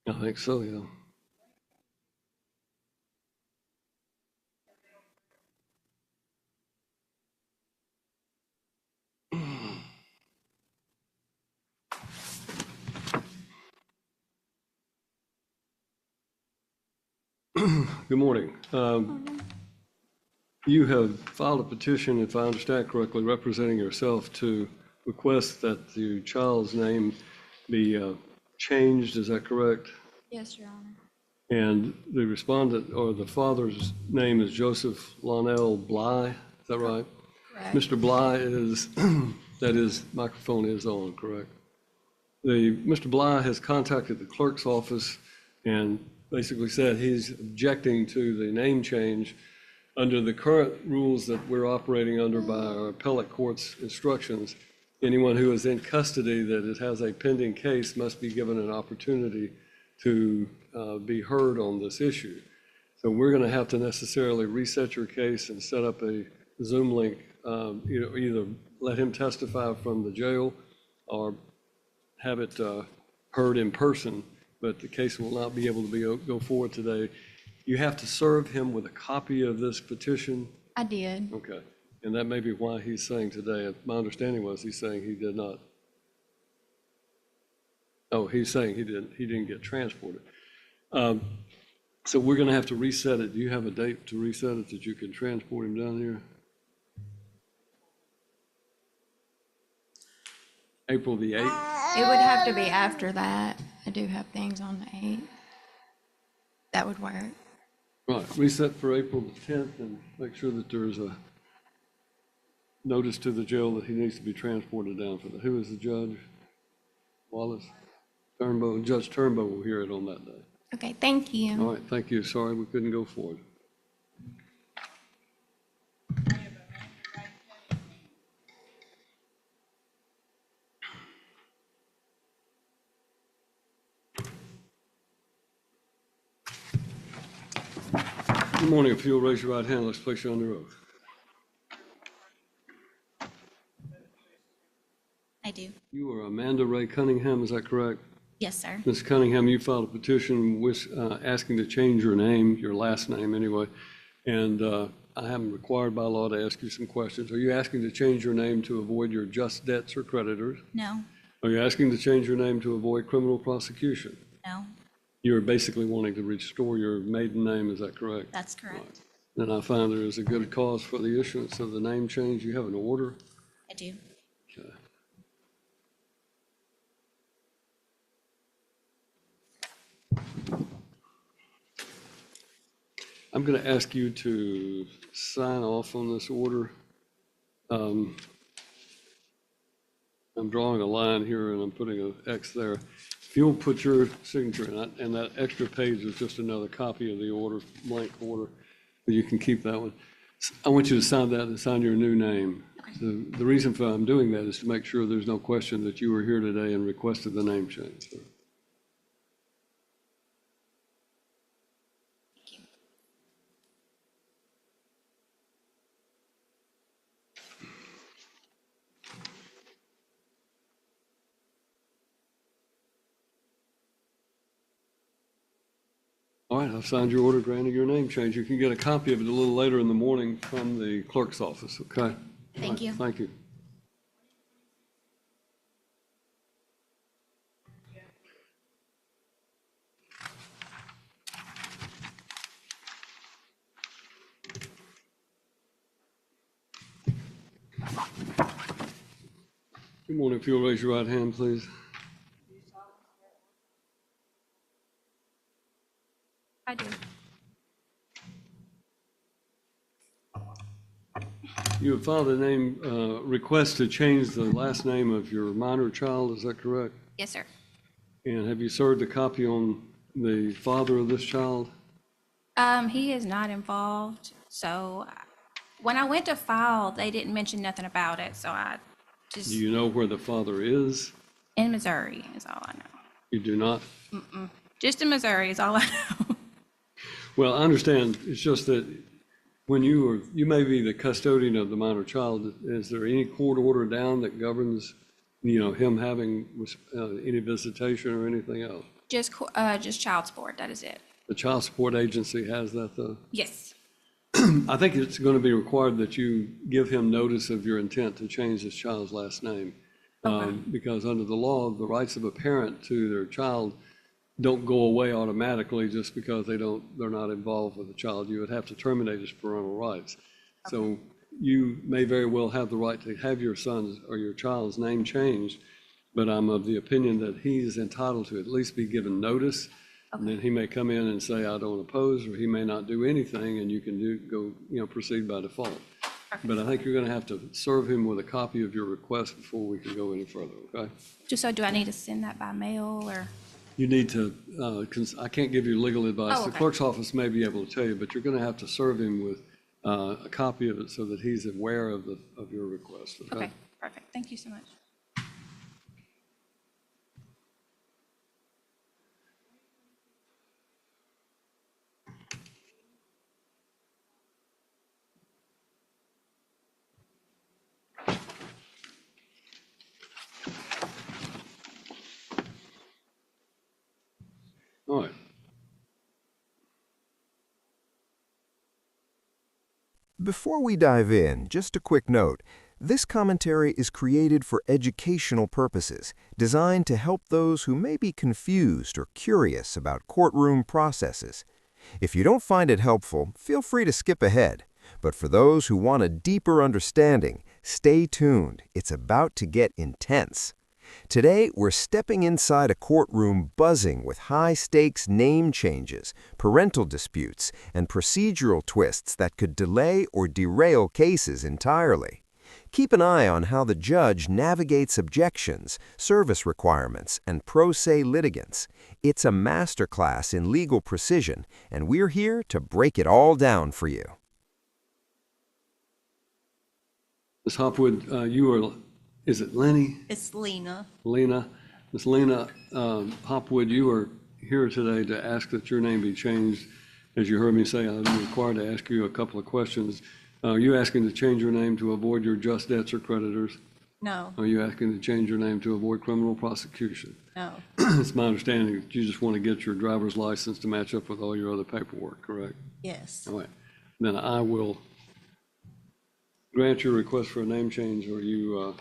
I think so, yeah. Good morning. You have filed a petition, if I understand correctly, representing yourself to request that the child's name be changed. Is that correct? Yes, Your Honor. And the respondent or the father's name is Joseph Lonell Bly. Is that right? Correct. Mr. Bly is, that is, microphone is on, correct? Mr. Bly has contacted the clerk's office and basically said he's objecting to the name change under the current rules that we're operating under by our appellate court's instructions. Anyone who is in custody that has a pending case must be given an opportunity to be heard on this issue. So we're going to have to necessarily reset your case and set up a Zoom link, either let him testify from the jail or have it heard in person, but the case will not be able to go forward today. You have to serve him with a copy of this petition. I did. Okay, and that may be why he's saying today, my understanding was he's saying he did not. Oh, he's saying he didn't get transported. So we're gonna have to reset it. Do you have a date to reset it that you can transport him down here? April the 8th? It would have to be after that. I do have things on the 8th. That would work. Right, reset for April the 10th and make sure that there's a notice to the jail that he needs to be transported down for that. Who is the judge? Wallace? Turnbow? Judge Turnbow will hear it on that day. Okay, thank you. All right, thank you. Sorry we couldn't go forward. Good morning. If you'll raise your right hand, let's place you under oath. I do. You are Amanda Ray Cunningham, is that correct? Yes, sir. Ms. Cunningham, you filed a petition asking to change your name, your last name anyway, and I am required by law to ask you some questions. Are you asking to change your name to avoid your just debts or creditors? No. Are you asking to change your name to avoid criminal prosecution? No. You're basically wanting to restore your maiden name, is that correct? That's correct. Then I find there is a good cause for the issuance of the name change. You have an order? I do. Okay. I'm going to ask you to sign off on this order. I'm drawing a line here and I'm putting an X there. If you'll put your signature in it, and that extra page is just another copy of the order, blank order, but you can keep that one. I want you to sign that and sign your new name. Okay. The reason for I'm doing that is to make sure there's no question that you were here today and requested the name change. So. Thank you. All right, I've signed your order granting your name change. You can get a copy of it a little later in the morning from the clerk's office, okay? Thank you. Thank you. Good morning. If you'll raise your right hand, please. I do. You have filed a name request to change the last name of your minor child, is that correct? Yes, sir. And have you served a copy on the father of this child? He is not involved. So when I went to file, they didn't mention nothing about it. So I just, Do you know where the father is? in Missouri is all I know. You do not? Just in Missouri is all I know. Well, I understand. It's just that when you may be the custodian of the minor child, is there any court order down that governs, him having any visitation or anything else? Just child support, that is it. The child support agency has that, though? Yes. I think it's going to be required that you give him notice of your intent to change this child's last name. Okay. Because under the law, the rights of a parent to their child don't go away automatically just because they're not involved with the child. You would have to terminate his parental rights. So you may very well have the right to have your son's or your child's name changed, but I'm of the opinion that he is entitled to at least be given notice. And then he may come in and say, I don't oppose, or he may not do anything, and you can proceed by default. But I think you're going to have to serve him with a copy of your request before we can go any further, okay? So do I need to send that by mail or? You need to, I can't give you legal advice. Oh, The okay. clerk's office may be able to tell you, but you're going to have to serve him with a copy of it so that he's aware of your request, okay? Okay, perfect. Thank you so much. All right. Before we dive in, just a quick note. This commentary is created for educational purposes, designed to help those who may be confused or curious about courtroom processes. If you don't find it helpful, feel free to skip ahead. But for those who want a deeper understanding, stay tuned. It's about to get intense. Today, we're stepping inside a courtroom buzzing with high-stakes name changes, parental disputes, and procedural twists that could delay or derail cases entirely. Keep an eye on how the judge navigates objections, service requirements, and pro se litigants. It's a masterclass in legal precision, and we're here to break it all down for you. Ms. Hopwood, is it Lenny? It's Lena. Lena? Ms. Lena Hopwood, you are here today to ask that your name be changed. As you heard me say, I'm required to ask you a couple of questions. Are you asking to change your name to avoid your just debts or creditors? No, Are you asking to change your name to avoid criminal prosecution? no, It's my understanding that you just want to get your driver's license to match up with all your other paperwork, correct? yes. All right. Then I will grant your request for a name change, or you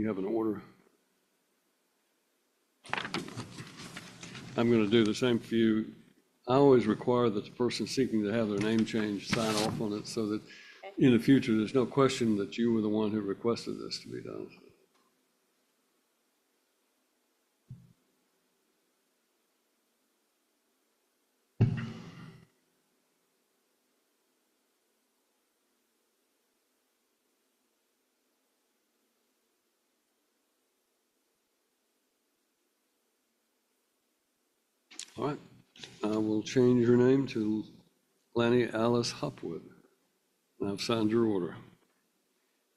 have an order. I'm going to do the same for you. I always require that the person seeking to have their name changed sign off on it so that in the future, there's no question that you were the one who requested this to be done. All right. I will change your name to Lanny Alice Hopwood. And I've signed your order.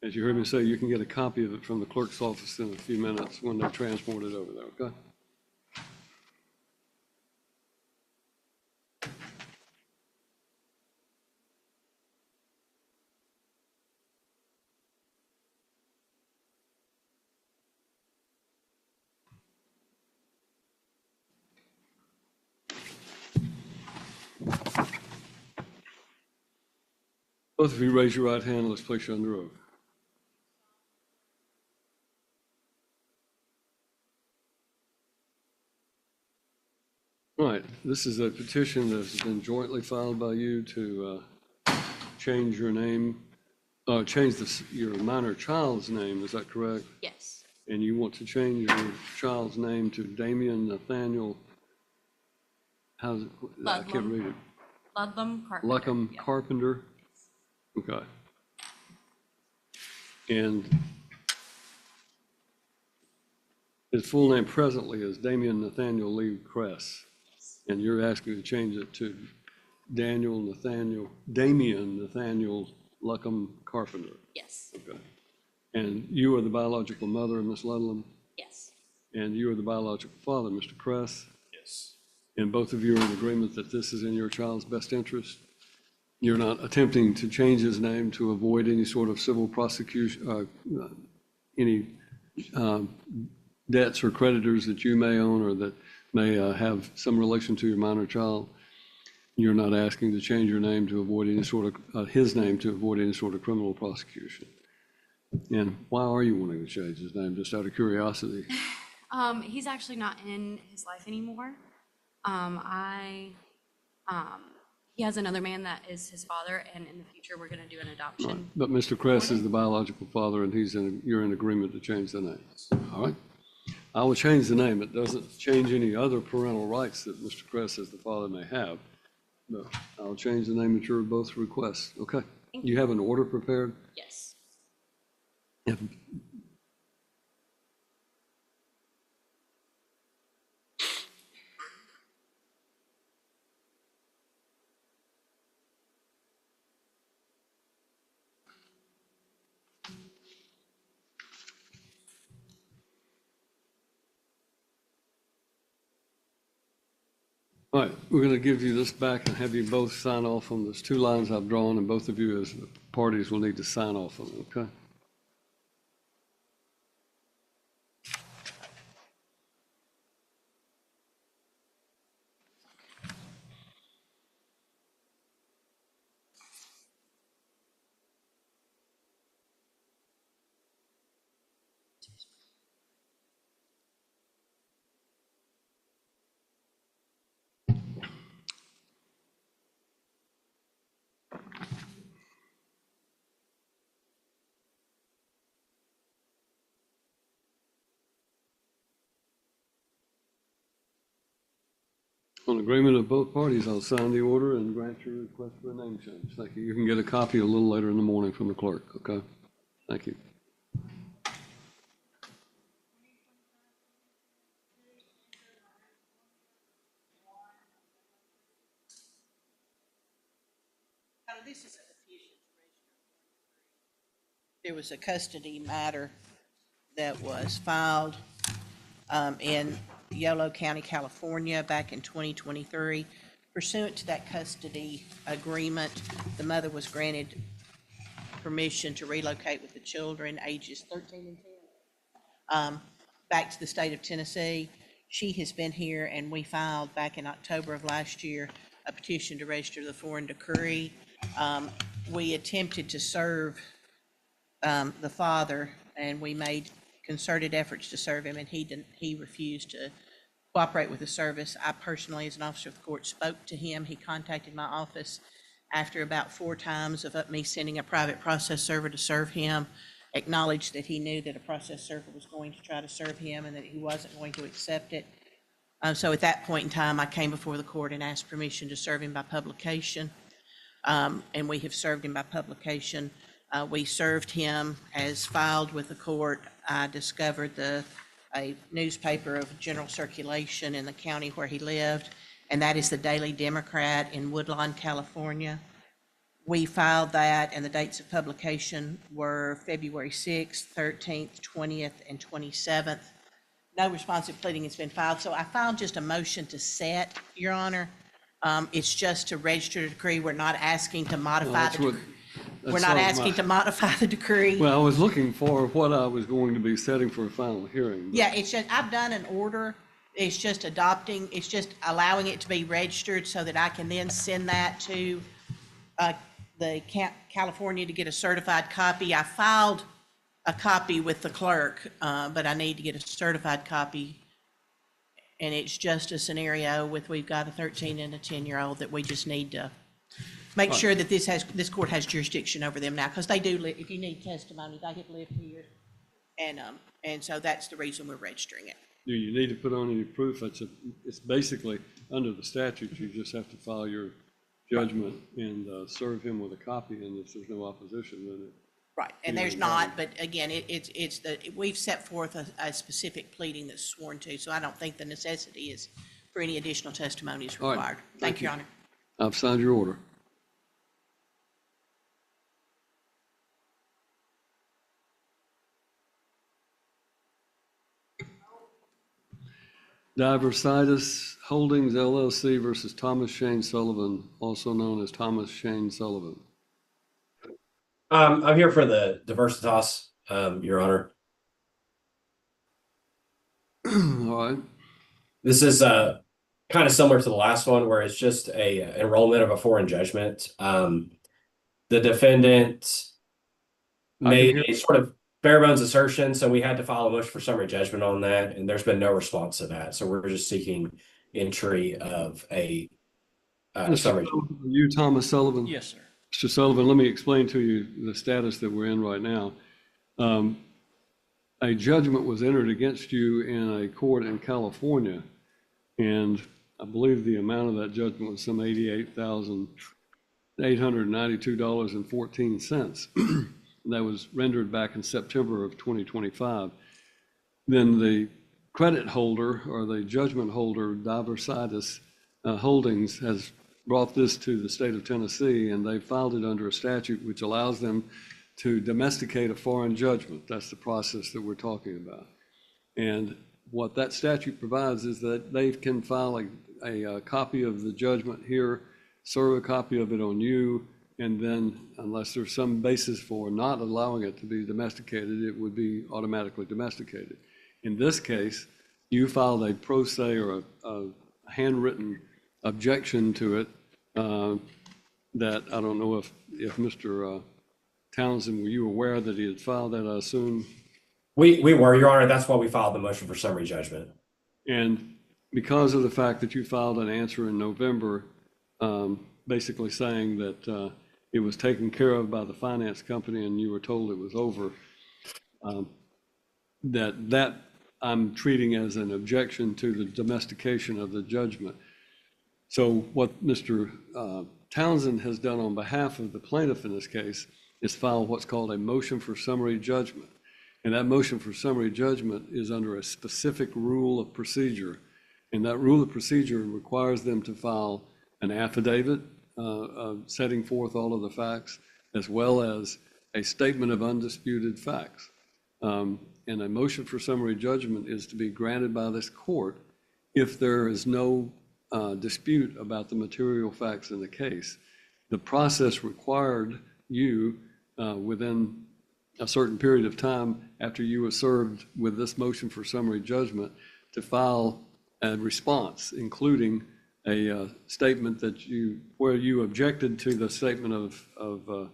As you heard me say, you can get a copy of it from the clerk's office in a few minutes when they transport it over there, okay? Both of you raise your right hand. Let's place you under oath. All right, this is a petition that has been jointly filed by you to change your name, change your minor child's name, is that correct? Yes. And you want to change your child's name to Damian Nathaniel, how's it? I can't Ludlam. read it. Ludlam Carpenter. Luckham Yep. Carpenter? Okay. And his full name presently is Damian Nathaniel Lee Kress. And you're asking to change it to Damian Nathaniel Luckham Carpenter. Yes. Okay. And you are the biological mother of Miss Ludlam, Yes. and you are the biological father, Mr. Kress. Yes. And both of you are in agreement that this is in your child's best interest? You're not attempting to change his name to avoid any sort of civil prosecution, any debts or creditors that you may own or that may have some relation to your minor child. You're not asking to change your name to avoid any sort of, his name to avoid any sort of criminal prosecution. And why are you wanting to change his name, just out of curiosity? He's actually not in his life anymore. He has another man that is his father, and in the future, we're gonna do an adoption. But Mr. Kress is the biological father, and you're in agreement to change the name. All right? I will change the name. It doesn't change any other parental rights that Mr. Kress as the father may have. But I'll change the name at your both requests. Okay? You have an order prepared? Yes. If- All right, we're going to give you this back and have you both sign off on those 2 lines I've drawn, and both of you as parties will need to sign off on it, okay? On agreement of both parties, I'll sign the order and grant your request for a name change. Thank you. You can get a copy a little later in the morning from the clerk, okay? Thank you. This is a petition. There was a custody matter that was filed in Yolo County, California, back in 2023. Pursuant to that custody agreement, the mother was granted permission to relocate with the children, ages 13 and 10, back to the state of Tennessee. She has been here, and we filed back in October of last year a petition to register the foreign decree. We attempted to serve the father, and we made concerted efforts to serve him, and he refused to cooperate with the service. I personally, as an officer of the court, spoke to him. He contacted my office after about 4 times of me sending a private process server to serve him, acknowledged that he knew that a process server was going to try to serve him and that he wasn't going to accept it. So at that point in time, I came before the court and asked permission to serve him by publication. And we have served him by publication. We served him as filed with the court. I discovered a newspaper of general circulation in the county where he lived, and that is the Daily Democrat in Woodlawn, California. We filed that, and the dates of publication were February 6th, 13th, 20th, and 27th. No responsive pleading has been filed, so I filed just a motion to set, Your Honor. It's just to register the decree. We're not asking to modify the decree. We're not asking to modify the decree. Well, I was looking for what I was going to be setting for a final hearing. Yeah, it's just, I've done an order. It's just adopting, it's just allowing it to be registered so that I can then send that to the California to get a certified copy. I filed a copy with the clerk, but I need to get a certified copy. And it's just a scenario with, we've got a 13 and a 10-year-old that we just need to make sure that this court has jurisdiction over them now, because they do live, if you need testimony, they have lived here. And so that's the reason we're registering it. Do you need to put on any proof? It's basically, under the statute, you just have to file your judgment and serve him with a copy, and if there's no opposition, then it. Right, and there's not, but again, we've set forth a specific pleading that's sworn to, so I don't think the necessity is for any additional testimony is All right. required. Thank Thank you, you. Your Honor. I've signed your order. Diversitas Holdings LLC versus Thomas Shane Sullivan, also known as Thomas Shane Sullivan. I'm here for the Diversitas, Your Honor. All right. This is kind of similar to the last one where it's just a enrollment of a foreign judgment. The defendant I can made hear. a sort of bare bones assertion, so we had to file a motion for summary judgment on that, and there's been no response to that. So we're just seeking entry of a Mr. summary. Sullivan, are you Thomas Sullivan? Yes, sir. Mr. Sullivan, let me explain to you the status that we're in right now. A judgment was entered against you in a court in California, and I believe the amount of that judgment was some $88,892.14. That was rendered back in September of 2025. Then the credit holder or the judgment holder, Diversitas Holdings, has brought this to the state of Tennessee, and they filed it under a statute which allows them to domesticate a foreign judgment. That's the process that we're talking about. And what that statute provides is that they can file a copy of the judgment here, serve a copy of it on you, and then unless there's some basis for not allowing it to be domesticated, it would be automatically domesticated. In this case, you filed a pro se or a handwritten objection to it that I don't know if Mr. Townsend, were you aware that he had filed that, I assume? We were, Your Honor. That's why we filed the motion for summary judgment. And because of the fact that you filed an answer in November, basically saying that it was taken care of by the finance company and you were told it was over, that I'm treating as an objection to the domestication of the judgment. So what Mr. Townsend has done on behalf of the plaintiff in this case is file what's called a motion for summary judgment. And that motion for summary judgment is under a specific rule of procedure. And that rule of procedure requires them to file an affidavit setting forth all of the facts, as well as a statement of undisputed facts. And a motion for summary judgment is to be granted by this court if there is no dispute about the material facts in the case. The process required you within a certain period of time after you were served with this motion for summary judgment to file a response, including a statement where you objected to the statement of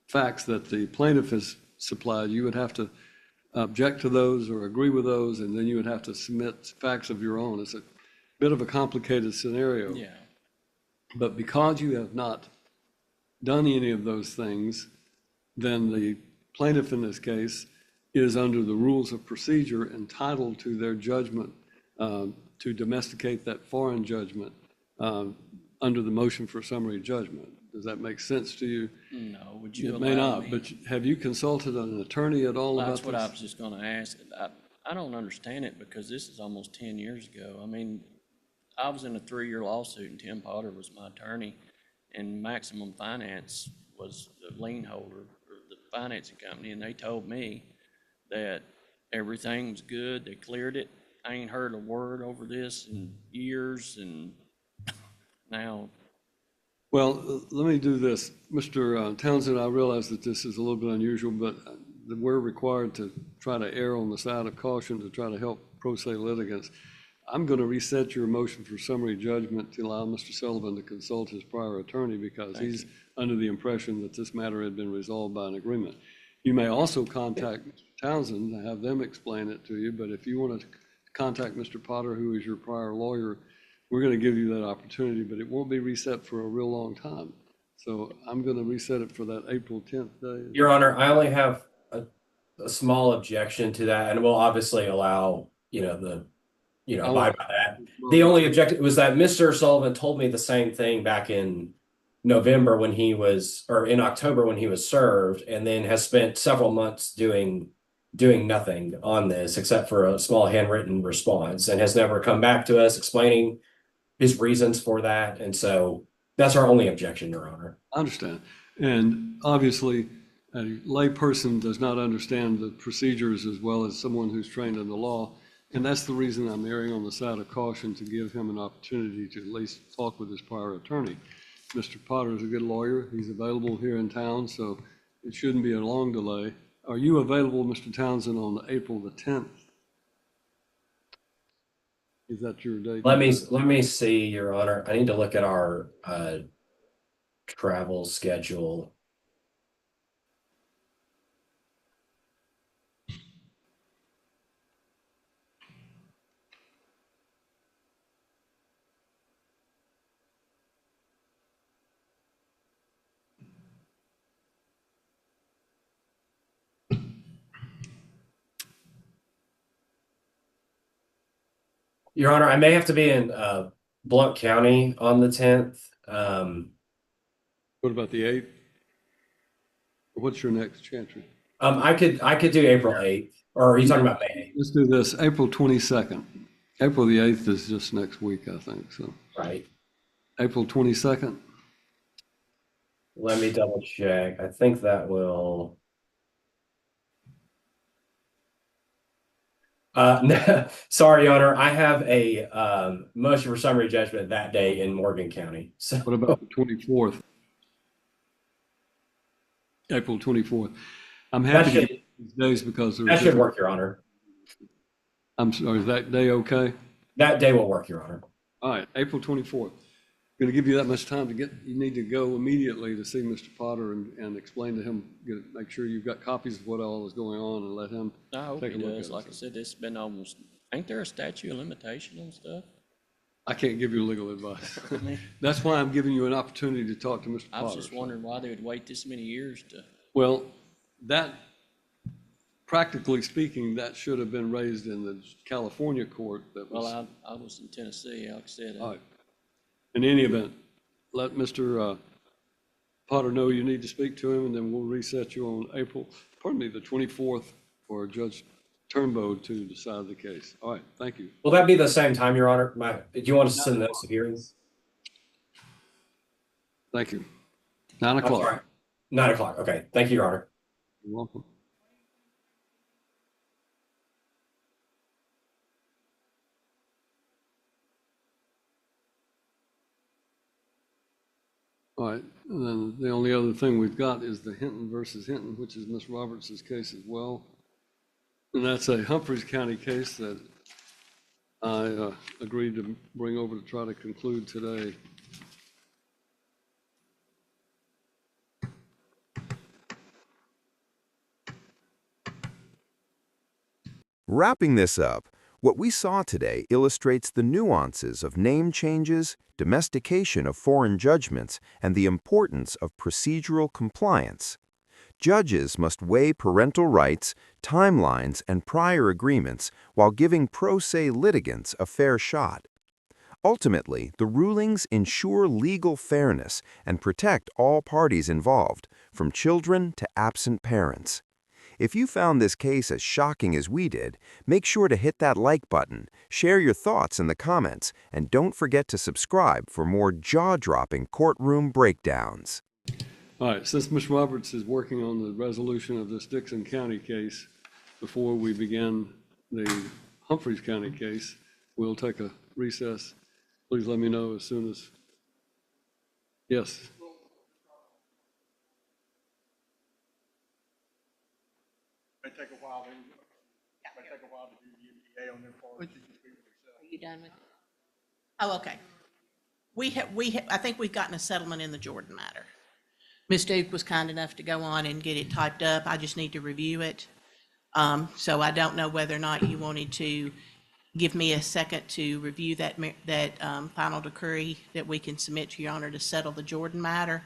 facts that the plaintiff has supplied. You would have to object to those or agree with those, and then you would have to submit facts of your own. It's a bit of a complicated scenario. Yeah. But because you have not done any of those things, then the plaintiff in this case is under the rules of procedure entitled to their judgment to domesticate that foreign judgment under the motion for summary judgment. Does that make sense to you? No, would you It may allow not, me? but have you consulted an attorney at all about this? That's what I was just gonna ask. I don't understand it because this is almost 10 years ago. I mean, I was in a 3-year lawsuit and Tim Potter was my attorney, and Maximum Finance was the lien holder for the financing company, and they told me that everything was good. They cleared it. I ain't heard a word over this in years, and now. Well, let me do this. Mr. Townsend, I realize that this is a little bit unusual, but we're required to try to err on the side of caution to try to help pro se litigants. I'm going to reset your motion for summary judgment to allow Mr. Sullivan to consult his prior attorney because he's under the impression that this matter had been resolved by an agreement. You may also contact Mr. Townsend and have them explain it to you, but if you want to contact Mr. Potter, who is your prior lawyer, we're going to give you that opportunity, but it won't be reset for a real long time. So I'm going to reset it for that April 10th day. Your Honor, I only have a small objection to that, and we'll obviously allow, abide by that. The only objection was that Mr. Sullivan told me the same thing back in November or in October when he was served, and then has spent several months doing nothing on this except for a small handwritten response, and has never come back to us explaining his reasons for that. And so that's our only objection, Your Honor. I understand. And obviously, a layperson does not understand the procedures as well as someone who's trained in the law. And that's the reason I'm erring on the side of caution to give him an opportunity to at least talk with his prior attorney. Mr. Potter is a good lawyer. He's available here in town, so it shouldn't be a long delay. Are you available, Mr. Townsend, on April the 10th? Is that your date? Let me see, Your Honor. I need to look at our travel schedule. Your Honor, I may have to be in Blount County on the 10th. What about the 8th? What's your next chancery? I could do April 8th, or are you talking about May? Let's do this, April 22nd. April the 8th is just next week, I think, so. Right. April 22nd? Let me double check. I think that will. No, sorry, Your Honor. I have a motion for summary judgment that day in Morgan County. So What about the 24th? April 24th. I'm happy to get these days because that should work, Your Honor. I'm sorry, is that day okay? That day will work, Your Honor. All right, April 24th. Going to give you that much time to get, you need to go immediately to see Mr. Potter and explain to him, make sure you've got copies of what all is going on and let him I hope take a he look at does. it. Like I said, it's been almost, ain't there a statute of limitation on stuff? I can't give you legal advice. That's why I'm giving you an opportunity to talk to Mr. I Potter. was just wondering why they would wait this many years to. Well, that, practically speaking, that should have been raised in the California court that was. Well, I was in Tennessee, like I said. All right. In any event, let Mr. Potter know you need to speak to him, and then we'll reset you on the 24th for Judge Turnbow to decide the case. All right, thank you. Will that be the same time, Your Honor? Do you want us to send notice of hearings? Thank you. 9 I'm o'clock. sorry. 9 o'clock. Okay. Thank you, Your Honor. You're welcome. All right, and then the only other thing we've got is the Hinton versus Hinton, which is Ms. Roberts' case as well. And that's a Humphreys County case that I agreed to bring over to try to conclude today. Wrapping this up, what we saw today illustrates the nuances of name changes, domestication of foreign judgments, and the importance of procedural compliance. Judges must weigh parental rights, timelines, and prior agreements while giving pro se litigants a fair shot. Ultimately, the rulings ensure legal fairness and protect all parties involved, from children to absent parents. If you found this case as shocking as we did, make sure to hit that like button, share your thoughts in the comments, and don't forget to subscribe for more jaw-dropping courtroom breakdowns. All right, since Ms. Roberts is working on the resolution of this Dickson County case, before we begin the Humphreys County case, we'll take a recess. Please let me know as soon as. Yes. May take a while, may take a while to do the EPA on their part. Are you done with it? Oh, okay. I think we've gotten a settlement in the Jordan matter. Ms. Duke was kind enough to go on and get it typed up. I just need to review it. So I don't know whether or not you wanted to give me a second to review that final decree that we can submit to Your Honor to settle the Jordan matter,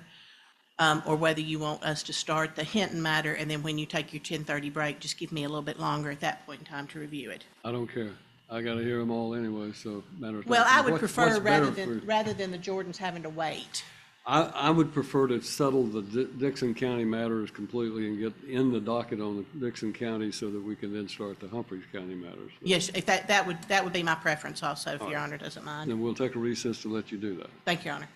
or whether you want us to start the Hinton matter, and then when you take your 10:30 break, just give me a little bit longer at that point in time to review it. I don't care. I got to hear them all anyway, so matter of fact. Well, I would what's prefer better rather than the Jordans having to wait. I would prefer to settle the Dickson County matters completely and get in the docket on the Dickson County so that we can then start the Humphreys County matters. So Yes, if that would be my preference also, if Your Honor doesn't mind. then we'll take a recess to let you do that. Thank you, Your Honor.